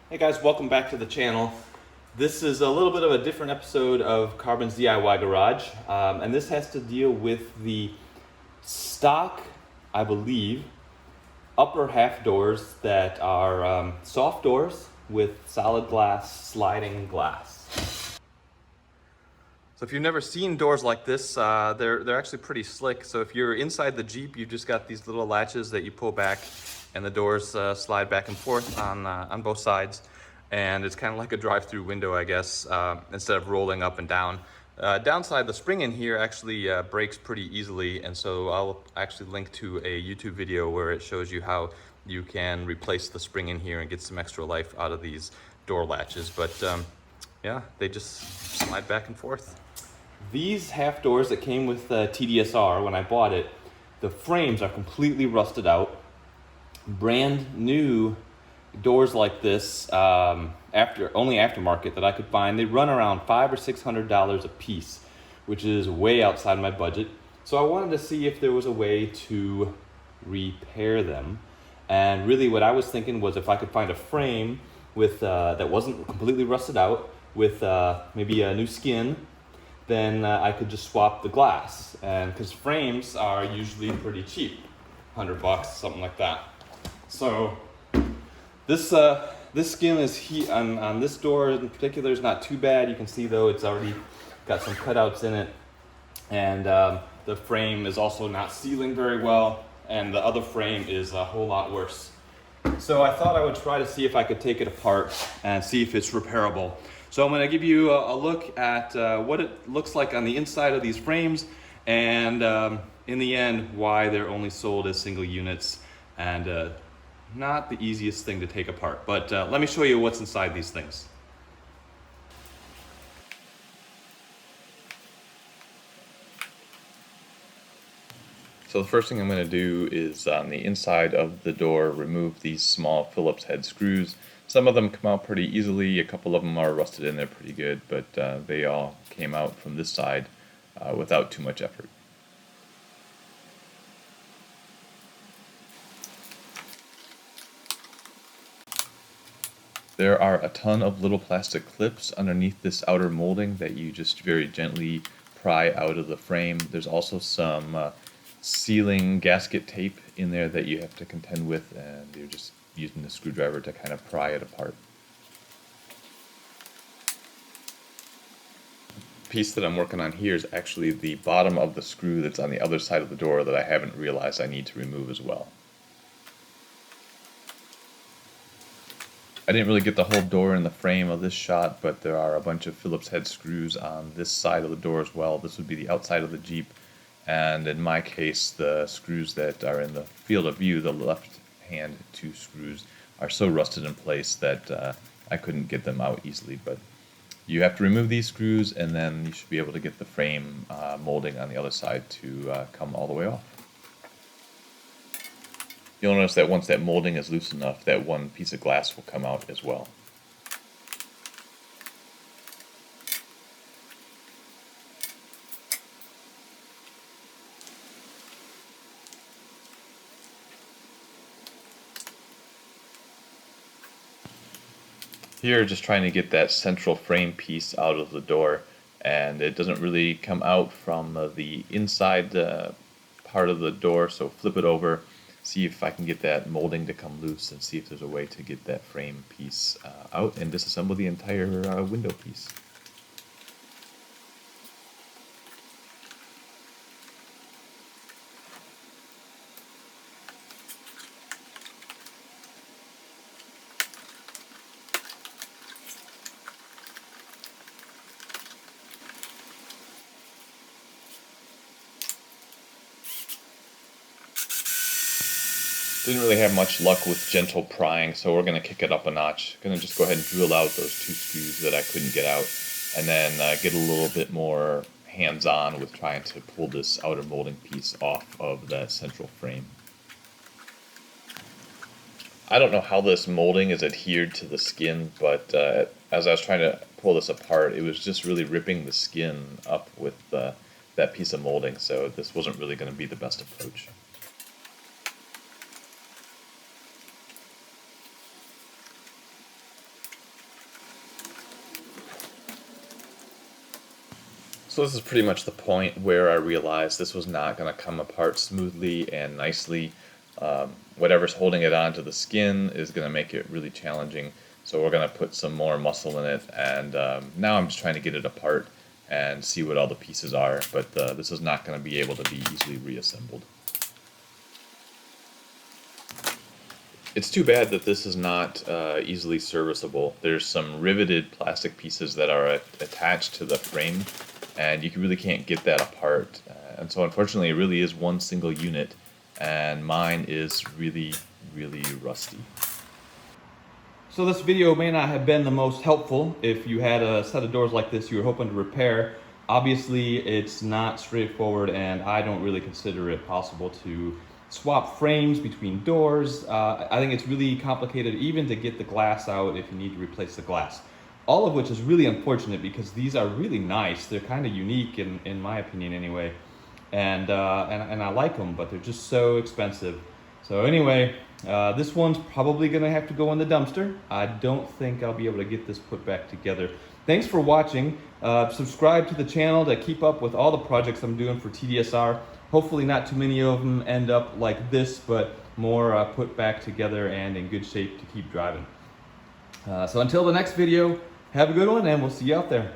Hey guys, welcome back to the channel. This is a little bit of a different episode of Carbon's DIY Garage, and this has to deal with the stock, I believe, upper half doors that are soft doors with solid glass, sliding glass. So if you've never seen doors like this, they're actually pretty slick. So if you're inside the Jeep, you've just got these little latches that you pull back, and the doors slide back and forth on both sides. And it's kind of like a drive-through window, I guess, instead of rolling up and down. Downside, the spring in here actually breaks pretty easily, and so I'll actually link to a YouTube video where it shows you how you can replace the spring in here and get some extra life out of these door latches. But yeah, they just slide back and forth. These half doors that came with TDSR when I bought it, the frames are completely rusted out. Brand new doors like this, only aftermarket that I could find, they run around $500 or $600 a piece, which is way outside my budget. So I wanted to see if there was a way to repair them. And really what I was thinking was if I could find a frame with that wasn't completely rusted out, with maybe a new skin, then I could just swap the glass. And because frames are usually pretty cheap, $100, something like that. So this skin is on this door in particular is not too bad. You can see though it's already got some cutouts in it, and the frame is also not sealing very well, and the other frame is a whole lot worse. So I thought I would try to see if I could take it apart and see if it's repairable. So I'm going to give you a look at what it looks like on the inside of these frames, and in the end why they're only sold as single units, and not the easiest thing to take apart, but let me show you what's inside these things. So the first thing I'm going to do is on the inside of the door remove these small Phillips head screws. Some of them come out pretty easily, a couple of them are rusted in there pretty good, but they all came out from this side without too much effort. There are a ton of little plastic clips underneath this outer molding that you just very gently pry out of the frame. There's also some sealing gasket tape in there that you have to contend with, and you're just using the screwdriver to kind of pry it apart. The piece that I'm working on here is actually the bottom of the screw that's on the other side of the door that I haven't realized I need to remove as well. I didn't really get the whole door in the frame of this shot, but there are a bunch of Phillips head screws on this side of the door as well. This would be the outside of the Jeep, and in my case the screws that are in the field of view, the left hand two screws, are so rusted in place that I couldn't get them out easily. But you have to remove these screws, and then you should be able to get the frame molding on the other side to come all the way off. You'll notice that once that molding is loose enough, that one piece of glass will come out as well. Here, just trying to get that central frame piece out of the door, and it doesn't really come out from the inside part of the door, so flip it over, see if I can get that molding to come loose, and see if there's a way to get that frame piece out and disassemble the entire window piece. Didn't really have much luck with gentle prying, so we're going to kick it up a notch. Going to just go ahead and drill out those two screws that I couldn't get out, and then get a little bit more hands-on with trying to pull this outer molding piece off of that central frame. I don't know how this molding is adhered to the skin, but as I was trying to pull this apart, it was just really ripping the skin up with that piece of molding, so this wasn't really going to be the best approach. So this is pretty much the point where I realized this was not going to come apart smoothly and nicely. Whatever's holding it onto the skin is going to make it really challenging. So we're going to put some more muscle in it, and now I'm just trying to get it apart and see what all the pieces are, but this is not going to be able to be easily reassembled. It's too bad that this is not easily serviceable. There's some riveted plastic pieces that are attached to the frame, and you really can't get that apart. And so unfortunately it really is one single unit, and mine is really, really rusty. So this video may not have been the most helpful if you had a set of doors like this you were hoping to repair. Obviously it's not straightforward, and I don't really consider it possible to swap frames between doors. I think it's really complicated even to get the glass out if you need to replace the glass. All of which is really unfortunate because these are really nice. They're kind of unique in my opinion anyway. And I like them, but they're just so expensive. So anyway, this one's probably gonna have to go in the dumpster. I don't think I'll be able to get this put back together. Thanks for watching. Subscribe to the channel to keep up with all the projects I'm doing for TDSR. Hopefully not too many of them end up like this, but more put back together and in good shape to keep driving. So until the next video, have a good one, and we'll see you out there.